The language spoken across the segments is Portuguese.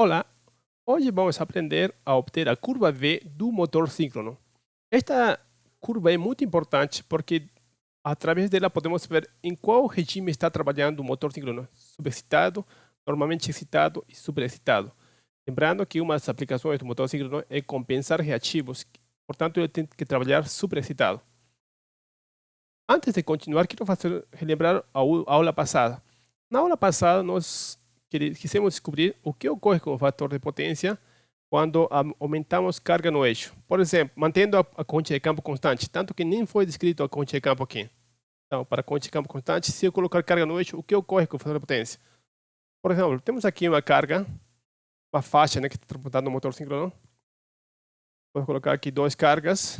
Olá, hoje vamos aprender a obter a curva V do motor síncrono. Esta curva é muito importante porque através dela podemos ver em qual regime está trabalhando o motor síncrono, subexcitado, normalmente excitado e superexcitado. Lembrando que uma das aplicações do motor síncrono é compensar reativos, portanto ele tem que trabalhar superexcitado. Antes de continuar, quero relembrar a aula passada. Na aula passada, nós quisemos descobrir o que ocorre com o fator de potência quando aumentamos carga no eixo. Por exemplo, mantendo a corrente de campo constante, tanto que nem foi descrito a corrente de campo aqui. Então, para a corrente de campo constante, se eu colocar carga no eixo, o que ocorre com o fator de potência? Por exemplo, temos aqui uma carga, uma faixa, que está transportada no motor síncrono. Vou colocar aqui 2 cargas,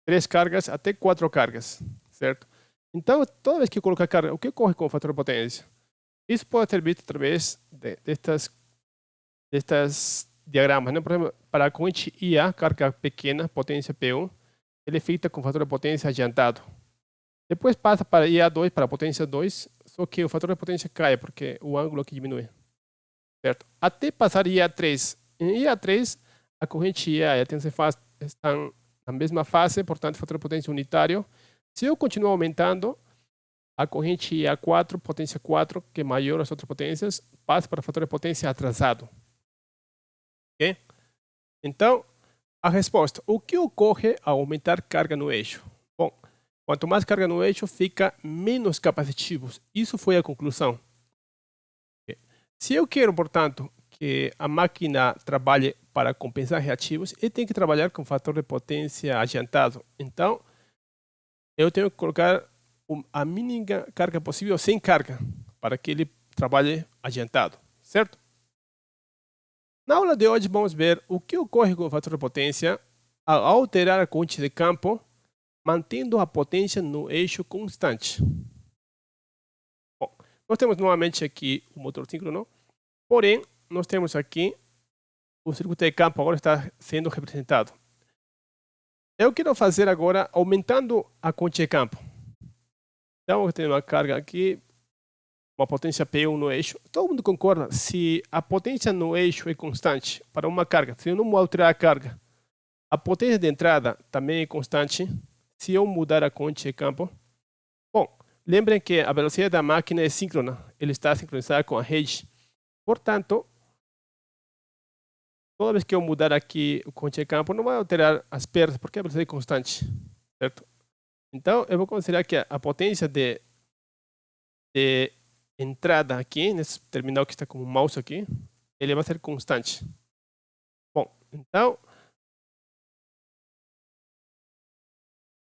3 cargas, até 4 cargas, certo? Então, toda vez que eu colocar carga, o que ocorre com o fator de potência? Isso pode ser visto através destas diagramas, né? Por exemplo, para a corrente IA, carga pequena, potência P1, ele é feita com fator de potência adiantado. Depois passa para IA2, para a potência 2, só que o fator de potência cai, porque o ângulo aqui diminui, certo? Até passar IA3. Em IA3, a corrente IA e a tensão de fase estão na mesma fase, portanto, fator de potência unitário. Se eu continuar aumentando, a corrente IA4, potência 4, que é maior as outras potências, passa para o fator de potência atrasado. Ok? Então, a resposta. O que ocorre ao aumentar carga no eixo? Bom, quanto mais carga no eixo, fica menos capacitivos. Isso foi a conclusão. Okay. Se eu quero, portanto, que a máquina trabalhe para compensar reativos, ele tem que trabalhar com fator de potência adiantado. Então, eu tenho que colocar a mínima carga possível sem carga, para que ele trabalhe adiantado, certo? Na aula de hoje vamos ver o que ocorre com o fator de potência ao alterar a corrente de campo, mantendo a potência no eixo constante. Bom, nós temos novamente aqui o motor síncrono, porém, nós temos aqui o circuito de campo agora está sendo representado. Eu quero fazer agora aumentando a corrente de campo. Então, eu tenho uma carga aqui, uma potência P1 no eixo. Todo mundo concorda? Se a potência no eixo é constante para uma carga, se eu não alterar a carga, a potência de entrada também é constante se eu mudar a corrente de campo. Bom, lembrem que a velocidade da máquina é síncrona. Ele está sincronizado com a rede. Portanto, toda vez que eu mudar aqui a corrente de campo, não vai alterar as perdas, porque a velocidade é constante, certo? Então, eu vou considerar que a potência de entrada aqui, nesse terminal que está com o mouse aqui, ele vai ser constante. Bom, então,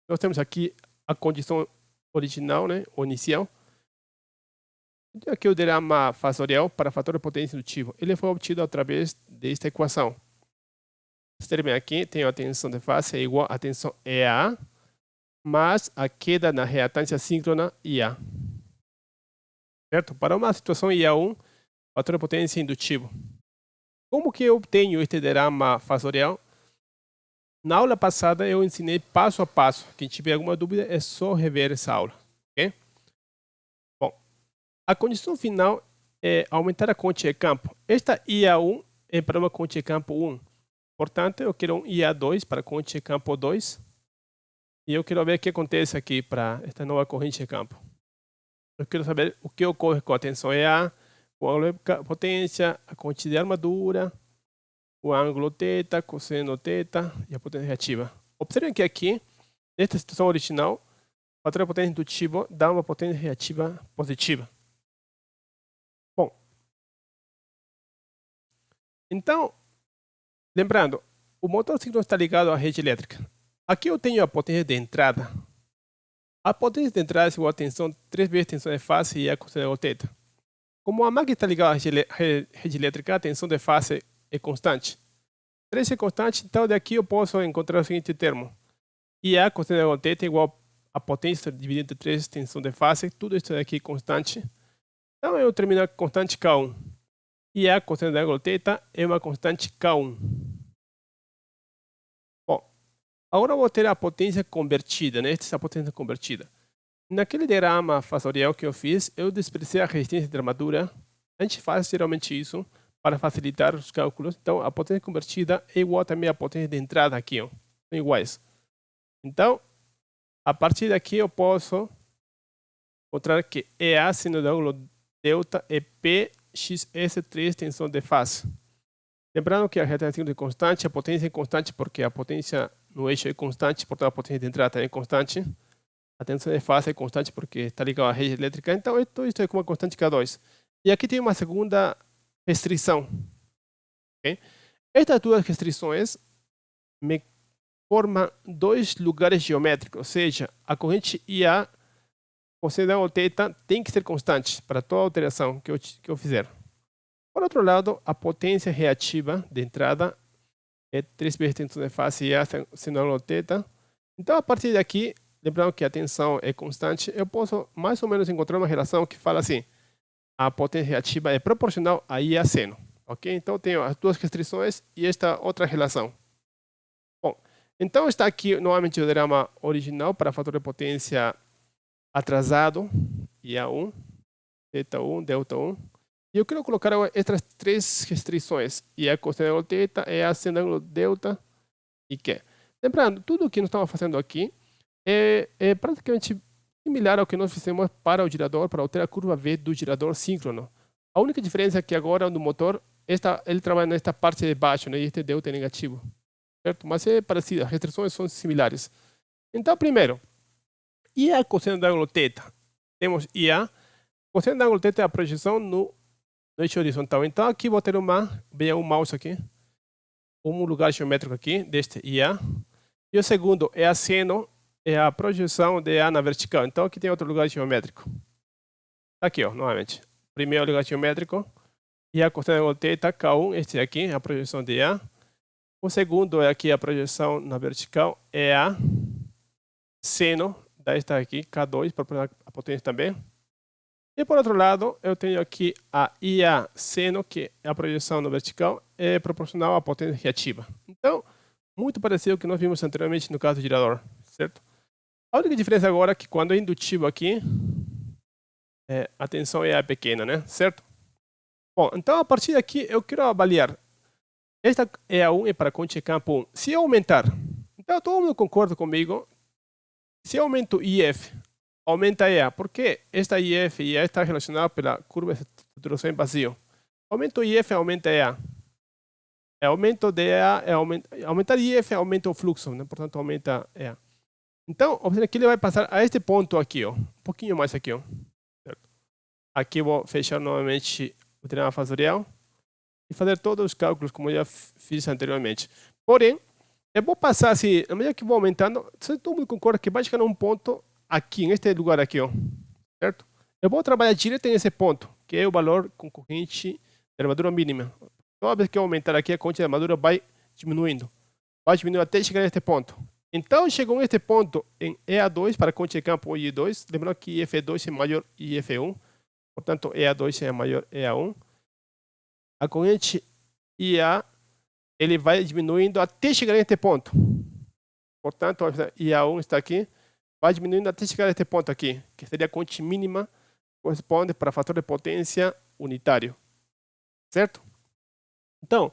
nós temos aqui a condição original, ou inicial. Então, aqui o diagrama fasorial para fator de potência indutivo. Ele foi obtido através desta equação. Esse termo aqui tem a tensão de fase é igual à tensão EA, mais a queda na reatância síncrona IA. Certo? Para uma situação IA1, fator de potência indutivo. Como que eu obtenho este diagrama fasorial? Na aula passada eu ensinei passo a passo. Quem tiver alguma dúvida é só rever essa aula. Okay? Bom, a condição final é aumentar a corrente de campo. Esta IA1 é para uma corrente de campo 1. Portanto, eu quero um IA2 para a corrente de campo 2. E eu quero ver o que acontece aqui para esta nova corrente de campo. Eu quero saber o que ocorre com a tensão EA, o ângulo de potência, a corrente de armadura, o ângulo θ, cosseno θ e a potência reativa. Observem que aqui, nesta situação original, o fator de potência indutivo dá uma potência reativa positiva. Bom, então, lembrando, o motor síncrono está ligado à rede elétrica. Aqui eu tenho a potência de entrada. A potência de entrada é igual a tensão 3 vezes a tensão de fase e a cosseno θ. Como a máquina está ligada à rede elétrica, a tensão de fase é constante. 3 é constante, então daqui eu posso encontrar o seguinte termo. IA cosseno θ é igual a potência dividida entre 3 tensão de fase, tudo isso daqui é constante. Então eu termino com a constante K1. IA cosseno θ é uma constante K1. Agora eu vou ter a potência convertida, Esta é a potência convertida. Naquele diagrama fasorial que eu fiz, eu desprezei a resistência de armadura. A gente faz geralmente isso para facilitar os cálculos. Então, a potência convertida é igual também à potência de entrada aqui, ó. São iguais. Então, a partir daqui eu posso encontrar que EA seno do ângulo delta é PXS3 tensão de face. Lembrando que a reta é constante, a potência é constante porque a potência no eixo é constante, portanto a potência de entrada é constante. A tensão de face é constante porque está ligada à rede elétrica. Então, isso é como uma constante K2. E aqui tem uma segunda restrição. Okay? Estas duas restrições me formam dois lugares geométricos, ou seja, a corrente IA com seno do ângulo θ tem que ser constante para toda alteração que eu fizer. Por outro lado, a potência reativa de entrada é 3 vezes tensão de face IA seno do ângulo θ. Então, a partir daqui, lembrando que a tensão é constante, eu posso mais ou menos encontrar uma relação que fala assim: a potência reativa é proporcional a IA seno. Ok? Então, tenho as duas restrições e esta outra relação. Bom, então está aqui novamente o diagrama original para fator de potência atrasado, IA1, θ1, delta1. E eu quero colocar estas três restrições: IA coseno do ângulo θ, EA seno do ângulo delta e Q. Lembrando, tudo o que nós estamos fazendo aqui é praticamente similar ao que nós fizemos para o girador, para obter a curva V do girador síncrono. A única diferença é que agora no motor, ele trabalha nesta parte de baixo, né, e este delta é negativo. Certo? Mas é parecido, as restrições são similares. Então, primeiro, IA coseno do ângulo θ. Temos IA. Coseno do ângulo θ é a projeção no eixo horizontal. Então, aqui vou ter veja um mouse aqui, um lugar geométrico aqui, deste IA. E o segundo é a seno, é a projeção de A na vertical. Então, aqui tem outro lugar geométrico. Aqui, ó, novamente. Primeiro lugar geométrico, IA coseno do ângulo θ, K1, este aqui é a projeção de A. O segundo é aqui a projeção na vertical, é a seno desta aqui, K2, para a potência também. E por outro lado, eu tenho aqui a IA seno, que é a projeção na vertical, é proporcional à potência reativa. Então, muito parecido ao que nós vimos anteriormente no caso do girador, certo? A única diferença agora é que quando é indutivo aqui, a tensão é pequena, né? Certo? Bom, então a partir daqui eu quero avaliar. Esta EA1 é para corrente de campo 1. Se eu aumentar, então todo mundo concorda comigo, se eu aumento IF, aumenta EA, porque esta IF e EA está relacionada pela curva de saturação em vazio. Aumento IF, aumenta EA. Aumento de EA, aumentar IF aumenta o fluxo, né? Portanto aumenta EA. Então, observe que ele vai passar a este ponto aqui, ó, um pouquinho mais aqui, ó. Certo? Aqui eu vou fechar novamente o diagrama fasorial e fazer todos os cálculos como eu já fiz anteriormente. Porém, eu vou passar assim, na medida que vou aumentando, todo mundo concorda que vai chegar a um ponto aqui, neste lugar aqui, ó, certo? Eu vou trabalhar direto nesse ponto, que é o valor concorrente de armadura mínima. Toda vez que eu aumentar aqui, a corrente de armadura vai diminuindo. Vai diminuindo até chegar neste ponto. Então, chegou neste ponto em EA2 para a corrente de campo I2. Lembrando que IF2 é maior que IF1. Portanto, EA2 é maior que EA1. A corrente IA ele vai diminuindo até chegar neste ponto. Portanto, IA1 está aqui. Vai diminuindo até chegar neste ponto aqui, que seria a corrente mínima, corresponde para fator de potência unitário. Certo? Então,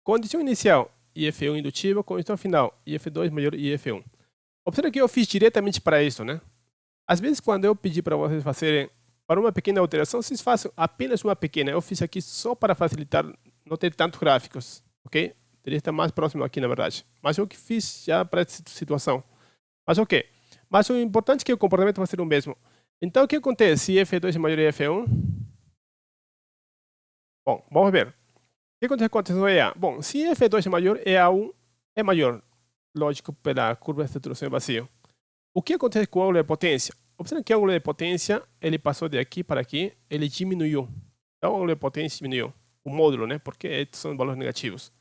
condição inicial, IF1 indutivo, condição final, IF2 maior que IF1. Observe que eu fiz diretamente para isso, né? Às vezes, quando eu pedi para vocês fazerem para uma pequena alteração, vocês façam apenas uma pequena. Eu fiz aqui só para facilitar, não ter tantos gráficos, ok? Teria que estar mais próximo aqui, na verdade. Mas eu que fiz já para essa situação. Mas ok. Mas o importante é que o comportamento vai ser o mesmo. Então, o que acontece se IF2 é maior que IF1? Bom, vamos ver. O que acontece com a tensão EA? Bom, se IF2 é maior, EA1 é maior. Lógico, pela curva de saturação em vazio. O que acontece com o ângulo de potência? Observe que o ângulo de potência, ele passou de aqui para aqui, ele diminuiu. Então, o ângulo de potência diminuiu. O módulo, né? Porque são valores negativos.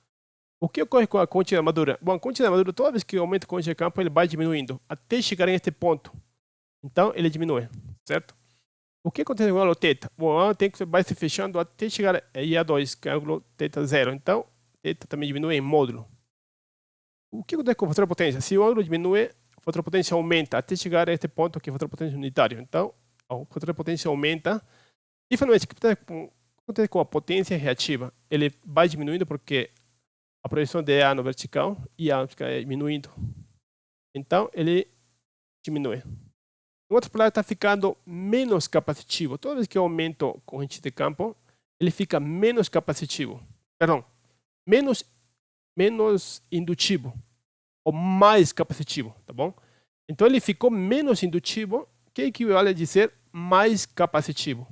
O que ocorre com a corrente de armadura? Bom, a corrente de armadura, toda vez que aumenta a corrente de campo, ele vai diminuindo, até chegar neste ponto. Então, ele diminui, certo? O que acontece com o ângulo θ? Bom, o ângulo θ vai se fechando até chegar a IA2, que é o ângulo θ0. Então, θ também diminui em módulo. O que acontece com o fator de potência? Se o ângulo diminui, o fator de potência aumenta até chegar a este ponto que é o fator de potência unitário. Então, o fator de potência aumenta. E finalmente, o que acontece acontece com a potência reativa? Ele vai diminuindo porque a projeção de A no vertical e A fica diminuindo. Então, ele diminui. Em outras palavras, está ficando menos capacitivo. Toda vez que eu aumento a corrente de campo, ele fica menos capacitivo. Perdão, menos indutivo. Ou mais capacitivo, tá bom? Então, ele ficou menos indutivo, que equivale a dizer mais capacitivo.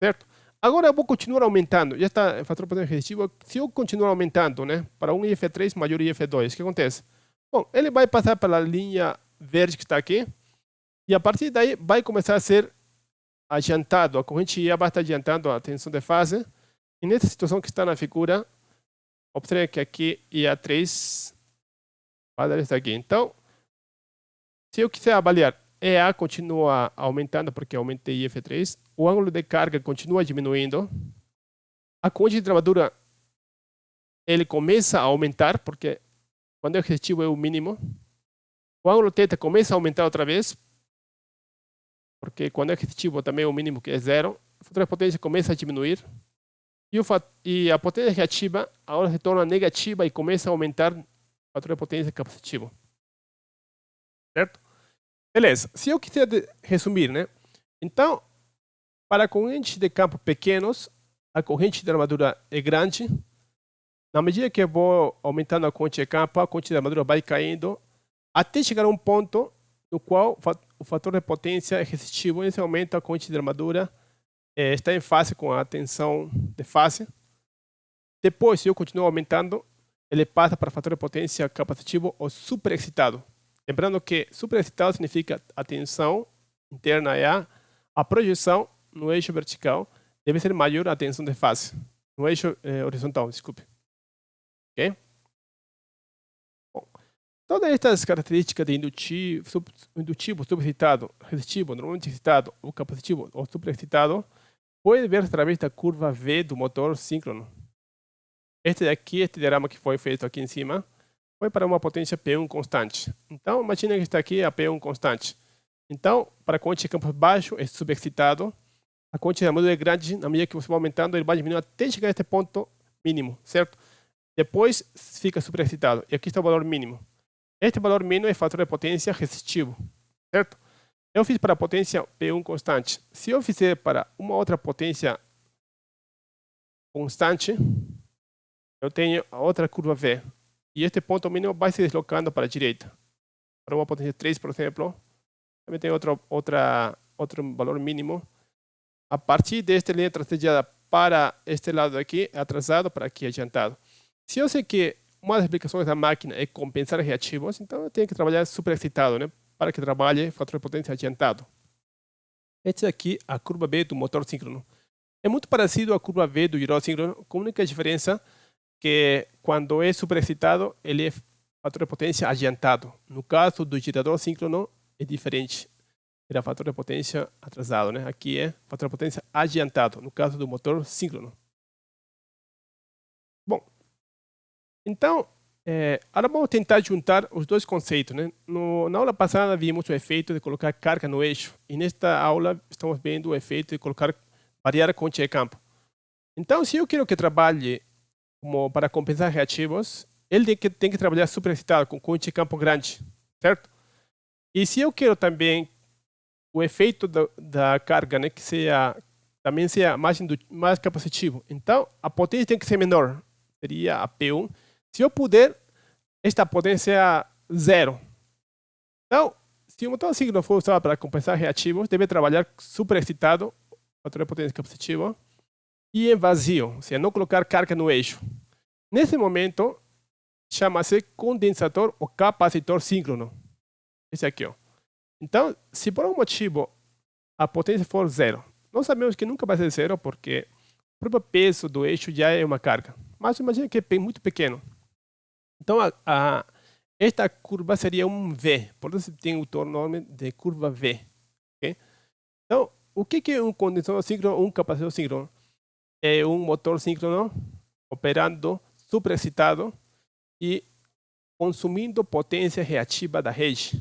Certo? Agora eu vou continuar aumentando. Já está o fator de potência resistível. Se eu continuar aumentando, né, para um IF3 maior IF2, o que acontece? Bom, ele vai passar pela linha verde que está aqui. E a partir daí vai começar a ser adiantado. A corrente IA vai estar adiantando a tensão de fase. E nessa situação que está na figura, observe que aqui IA3 vai dar isso aqui. Então, se eu quiser avaliar, EA continua aumentando porque eu aumentei IF3. O ângulo de carga continua diminuindo. A corrente de travadura ele começa a aumentar porque quando é resistivo é o mínimo. O ângulo θ começa a aumentar outra vez porque quando é resistivo também é o mínimo que é zero. O fator de potência começa a diminuir. E a potência reativa agora se torna negativa e começa a aumentar o fator de potência capacitivo. Certo? Beleza. Se eu quiser resumir, né? Então, para correntes de campo pequenos, a corrente de armadura é grande. Na medida que eu vou aumentando a corrente de campo, a corrente de armadura vai caindo, até chegar a um ponto no qual o fator de potência é resistivo. Nesse momento, a corrente de armadura está em fase com a tensão de fase. Depois, se eu continuar aumentando, ele passa para o fator de potência capacitivo ou superexcitado. Lembrando que superexcitado significa a tensão interna é a projeção no eixo vertical deve ser maior a tensão de fase. No eixo horizontal, desculpe. Ok? Bom, todas estas características de indutivo, superexcitado, resistivo, normalmente excitado, ou capacitivo ou superexcitado, pode ver através da curva V do motor síncrono. Este diagrama que foi feito aqui em cima, foi para uma potência P1 constante. Então, imagina que está aqui a P1 constante. Então, para a corrente de campo baixo, é superexcitado. A corrente de armadura é grande, na medida que você vai aumentando, ele vai diminuindo até chegar a este ponto mínimo, certo? Depois, fica superexcitado. E aqui está o valor mínimo. Este valor mínimo é fator de potência resistivo, certo? Eu fiz para a potência P1 constante. Se eu fizer para uma outra potência constante, eu tenho a outra curva V. E este ponto mínimo vai se deslocando para a direita. Para uma potência 3, por exemplo, também tem outro valor mínimo. A partir desta linha tracejada para este lado aqui, é atrasado, para aqui adiantado. Se eu sei que uma das aplicações da máquina é compensar reativos, então eu tenho que trabalhar superexcitado, né? Para que trabalhe fator de potência adiantado. Esta aqui é a curva B do motor síncrono. É muito parecido à curva V do giroscópio síncrono, com a única diferença que quando é superexcitado, ele é fator de potência adiantado. No caso do girador síncrono, é diferente. Era fator de potência atrasado, né? Aqui é fator de potência adiantado, no caso do motor síncrono. Bom, então, agora vamos tentar juntar os dois conceitos, né? Na aula passada vimos o efeito de colocar carga no eixo. E nesta aula estamos vendo o efeito de variar a corrente de campo. Então, se eu quero que trabalhe para compensar reativos, ele tem que trabalhar superexcitado, com corrente de campo grande, certo? E se eu quero também o efeito da carga, né, que também seja mais capacitivo, então a potência tem que ser menor, seria a P1. Se eu puder, esta potência é zero. Então, se o motor síncrono for usado para compensar reativos, deve trabalhar superexcitado, fator de potência capacitivo, e em vazio, ou seja, não colocar carga no eixo. Nesse momento, chama-se condensador ou capacitor síncrono. Esse aqui, ó. Então, se por um motivo a potência for zero, nós sabemos que nunca vai ser zero porque o próprio peso do eixo já é uma carga. Mas imagina que é muito pequeno. Então, esta curva seria um V. Por isso tem o nome de curva V. Okay? Então, o que é um condensador síncrono ou um capacitor síncrono? É um motor síncrono operando superexcitado e consumindo potência reativa da rede.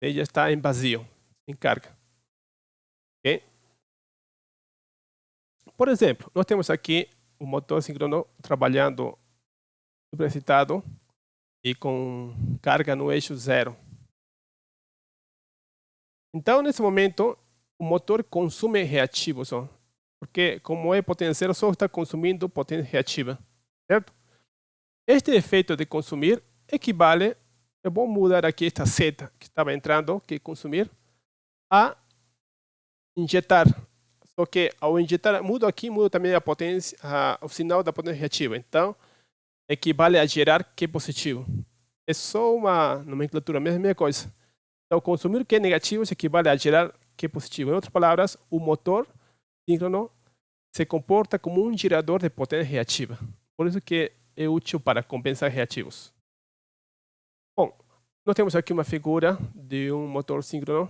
Ele já está em vazio, em carga. Okay? por exemplo, nós temos aqui o motor síncrono trabalhando superexcitado e com carga no eixo 0. Então, nesse momento, o motor consome reativo só. Porque, como é potência zero, só está consumindo potência reativa. Certo? Este efeito de consumir equivale, eu vou mudar aqui esta seta que estava entrando, que é consumir, a injetar. Só que ao injetar, mudo aqui, mudo também a potência, o sinal da potência reativa. Então, equivale a gerar Q positivo. É só uma nomenclatura, a mesma coisa. Então, consumir Q negativo se equivale a gerar Q positivo. Em outras palavras, o motor síncrono se comporta como um gerador de potência reativa. Por isso que é útil para compensar reativos. Bom, nós temos aqui uma figura de um motor síncrono.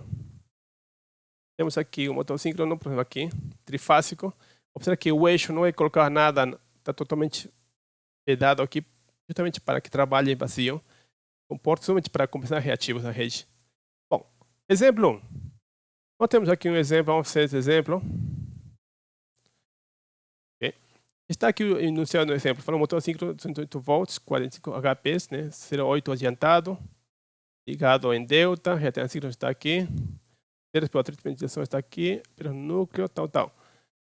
Temos aqui o motor síncrono, por exemplo, aqui, trifásico. Observe que o eixo não é colocar nada, está totalmente vedado aqui, justamente para que trabalhe vazio. Comporta somente para compensar reativos da rede. Bom, exemplo 1. Nós temos aqui um exemplo, vamos fazer esse exemplo. Okay. Está aqui enunciado no exemplo. Falou motor síncrono de 108 volts, 45 HPs, né? 0,8 adiantado, ligado em delta, reatância síncrona está aqui. Pela transmissão está aqui, pelo núcleo, tal.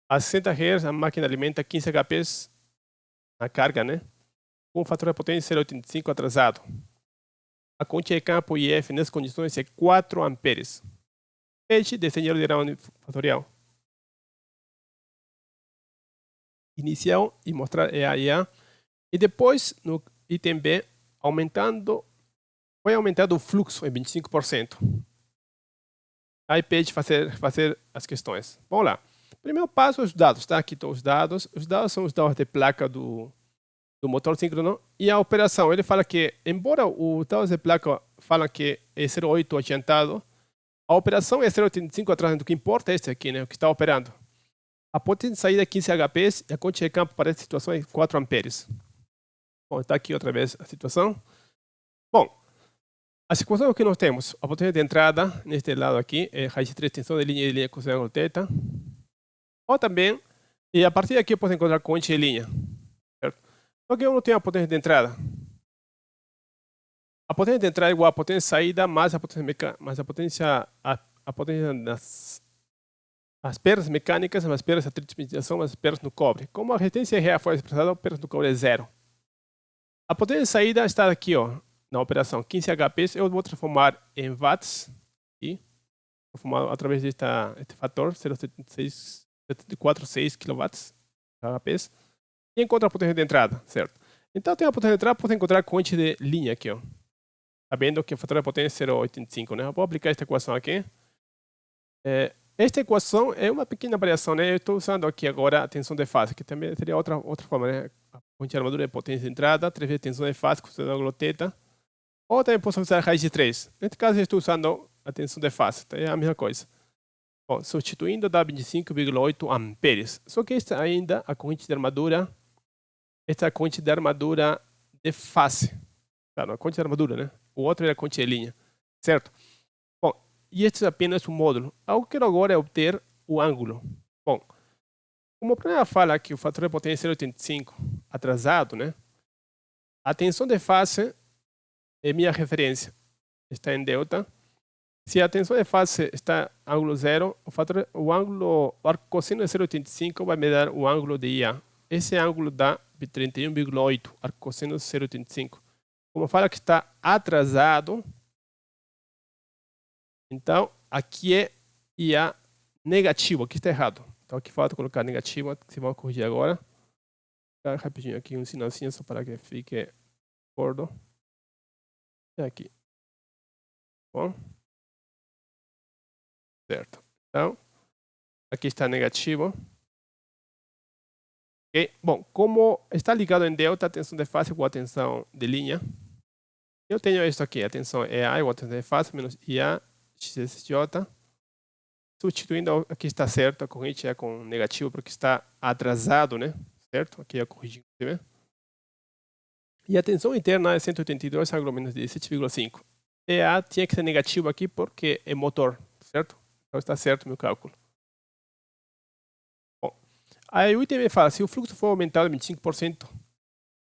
A 60 Hz, a máquina alimenta 15 HPs na carga, né? Com fator de potência 0,85 atrasado. A quantia de campo IF nessas condições é 4 amperes. Peixe, desenhar o diagrama fatorial. Inicial e mostrar EA e A. E depois, no item B, foi aumentado o fluxo em 25%. Aí pede fazer as questões. Vamos lá. Primeiro passo, os dados. Tá? Aqui estão os dados. Os dados são os dados de placa do motor síncrono. E a operação, ele fala que, embora os dados de placa falam que é 0,8 adiantado, a operação é 0,85 atrás. O que importa é este aqui, né? O que está operando. A potência de saída é 15 HPs e a quantia de campo para essa situação é 4 amperes. Bom, está aqui outra vez a situação. Bom, a situação que nós temos, a potência de entrada, neste lado aqui, é raiz de 3 tensão de linha com ângulo θ. Ou também, e a partir daqui eu posso encontrar corrente de linha. Certo? Só que eu não tenho a potência de entrada. A potência de entrada é igual a potência de saída mais a potência mecânica, mais a potência das as perdas mecânicas, as perdas da transmissão, as perdas no cobre. Como a resistência real foi expressada, a perda no cobre é 0. A potência de saída está aqui, ó, na operação 15 HPs. Eu vou transformar em watts, e transformar através deste fator 0,746 kW HPs, e encontro a potência de entrada, certo? Então, tem a potência de entrada, posso encontrar a corrente de linha aqui, ó. Sabendo que o fator de potência é 0,85, né? Eu vou aplicar esta equação aqui. Esta equação é uma pequena variação, né? Eu estou usando aqui agora a tensão de fase, que também seria outra forma, né? A corrente de armadura é potência de entrada, 3 vezes tensão de fase, considerando ângulo θ. Ou também posso usar a raiz de 3. Neste caso, eu estou usando a tensão de fase, então é a mesma coisa. Bom, substituindo dá 25,8 amperes. Só que esta ainda, a corrente de armadura, esta é a corrente de armadura de fase. Claro, a corrente de armadura, né? O outro é a corrente de linha, certo? E este é apenas um módulo. O que eu quero agora é obter o ângulo. Bom, como o problema fala que o fator de potência é 0,85 atrasado, né? A tensão de fase é minha referência. Está em delta. Se a tensão de fase está em ângulo 0, o arco cosseno de 0,85 vai me dar o ângulo de IA. Esse ângulo dá 31,8, arco cosseno de 0,85. Como fala que está atrasado, então, aqui é IA negativo. Aqui está errado. Então, aqui falta colocar negativo. Você vai corrigir agora. Vou dar rapidinho aqui um sinalzinho só para que fique gordo. É aqui. Bom. Certo. Então, aqui está negativo. Okay. Bom, como está ligado em delta, a tensão de fase igual a tensão de linha. Eu tenho isso aqui. A tensão EA igual a tensão de fase menos IA XSJ. Substituindo, aqui está certo, a corrente é com negativo porque está atrasado, né? Certo? Aqui é a corrigir. E a tensão interna é 182, ângulo menos 17,5. EA tinha que ser negativo aqui porque é motor, certo? Então está certo o meu cálculo. Bom, Aí o item B fala, se o fluxo for aumentado em 25%.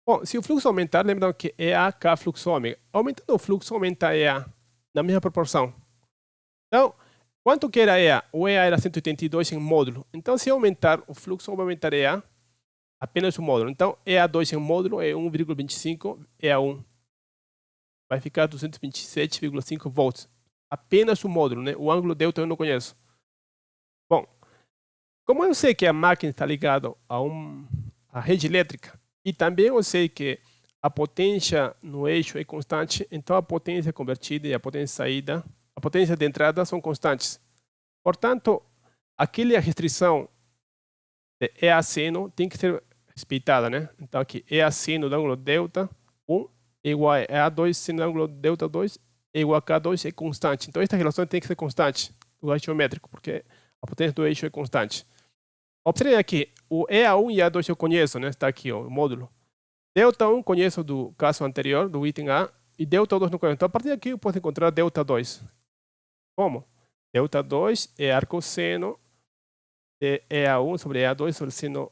Bom, se o fluxo aumentar, lembrando que EA, K, fluxo ômega. Aumentando o fluxo, aumenta EA na mesma proporção. Então, quanto que era EA? O EA era 182 em módulo. Então, se aumentar o fluxo, vai aumentar EA apenas o módulo. Então, EA2 em módulo é 1,25, EA1 vai ficar 227,5 volts. Apenas o módulo, né? O ângulo delta eu não conheço. Bom, como eu sei que a máquina está ligada à rede elétrica, e também eu sei que a potência no eixo é constante, então a potência convertida e a potência saída, a potência de entrada são constantes. Portanto, aquela restrição de EA seno tem que ser respeitada, né? Então aqui, EA seno do ângulo delta 1 é igual a EA2 seno do ângulo delta 2 é igual a K2 é constante. Então esta relação tem que ser constante do eixo geométrico, porque a potência do eixo é constante. Observe aqui, o EA1 e EA2 eu conheço, né? Está aqui ó, o módulo. Delta 1 conheço do caso anterior, do item A, e delta 2 não conheço. Então a partir daqui eu posso encontrar delta 2. Como? Delta 2 é arcosseno de EA1 sobre EA2 sobre seno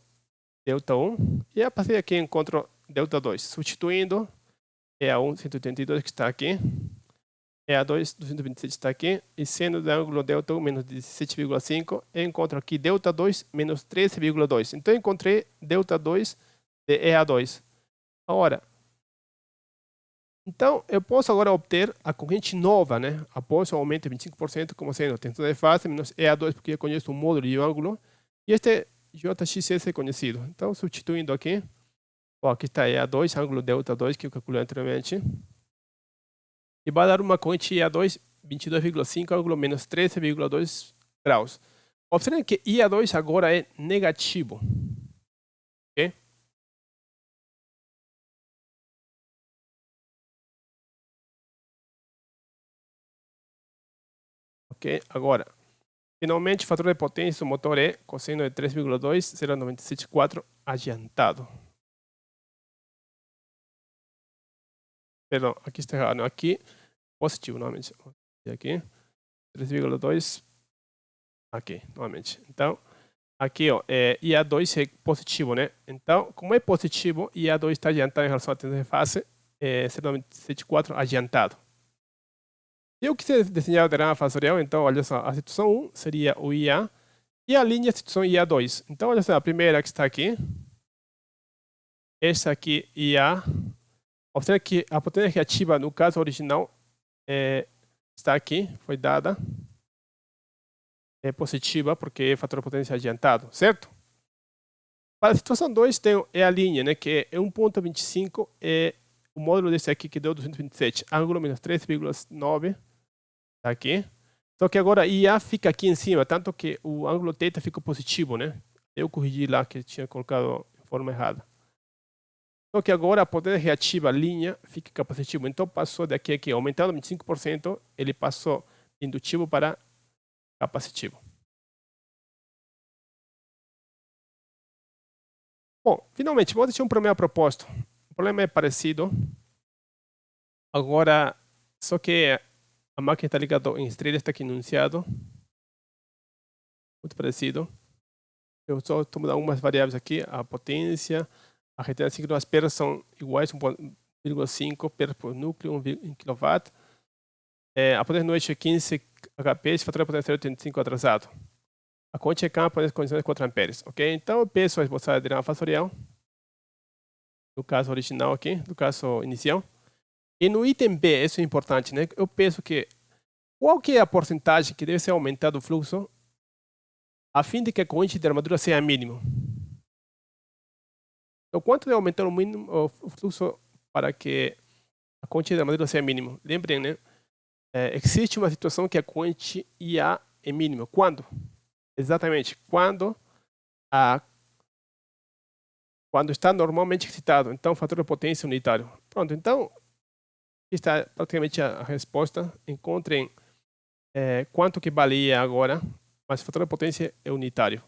delta 1. E a partir daqui eu encontro delta 2. Substituindo EA1 182 que está aqui, EA2 227 está aqui, e seno do ângulo delta 1 menos 17,5, eu encontro aqui delta 2 menos 13,2. Então eu encontrei delta 2 de EA2. Agora, então eu posso agora obter a corrente nova, né? Após o aumento de 25%, como sendo tensão de fase menos EA2, porque eu conheço o módulo e o ângulo, e este JXS é conhecido. Então, substituindo aqui, ó, aqui está EA2, ângulo delta 2, que eu calculei anteriormente, e vai dar uma corrente EA2 22,5, ângulo menos 13,2 graus. Observe que EA2 agora é negativo. Ok? Ok? Agora, finalmente, o fator de potência do motor é cosseno de 3,2, 0,974 adiantado. Perdão, aqui está errado. Aqui, positivo, novamente. Aqui, 3,2. Aqui, novamente. Então, aqui, ó, IA2 é positivo, né? Então, como é positivo, IA2 está adiantado em relação à tensão de fase, 0,974 adiantado. Se eu quiser desenhar o diagrama fasorial, então, olha só, a situação 1 seria o IA e a linha de situação IA2. Então, olha só, a primeira que está aqui, essa aqui, IA. Observe que a potência reativa, no caso original, está aqui, foi dada. É positiva, porque é fator de potência adiantado, certo? Para a situação 2, tem a linha, né, que é 1,25, é o módulo desse aqui que deu 227, ângulo menos 3,9, tá aqui. Só que agora IA fica aqui em cima, tanto que o ângulo θ fica positivo, né? Eu corrigi lá que tinha colocado de forma errada. Só que agora a potência reativa, linha, fica positivo. Então passou daqui a aqui, aumentando 25%, ele passou indutivo para capacitivo. Bom, finalmente, vou deixar um problema proposto. O problema é parecido. Agora, só que a máquina está ligada em estrela, está aqui enunciado. Muito parecido. Eu só estou mudando algumas variáveis aqui. A potência, a retenção síncrona, as perdas são iguais, 1,5 perdas por núcleo, 1 kW. A potência no eixo é 15 HP, esse fator de potência 85 atrasado. A corrente de campo é condições de 4 amperes, ok? Então eu penso a esboçar a diagrama fasorial, no caso original aqui, no caso inicial. E no item B, isso é importante, né? Eu penso que qual que é a porcentagem que deve ser aumentada o fluxo a fim de que a corrente de armadura seja mínimo. Então, quanto deve aumentar o mínimo o fluxo para que a corrente de armadura seja mínimo? Lembrem, né? Existe uma situação que a corrente IA é mínima. Quando? Exatamente, quando está normalmente excitado. Então, o fator de potência unitário. Pronto, então, aqui está praticamente a resposta. Encontrem quanto que valia agora, mas o fator de potência é unitário.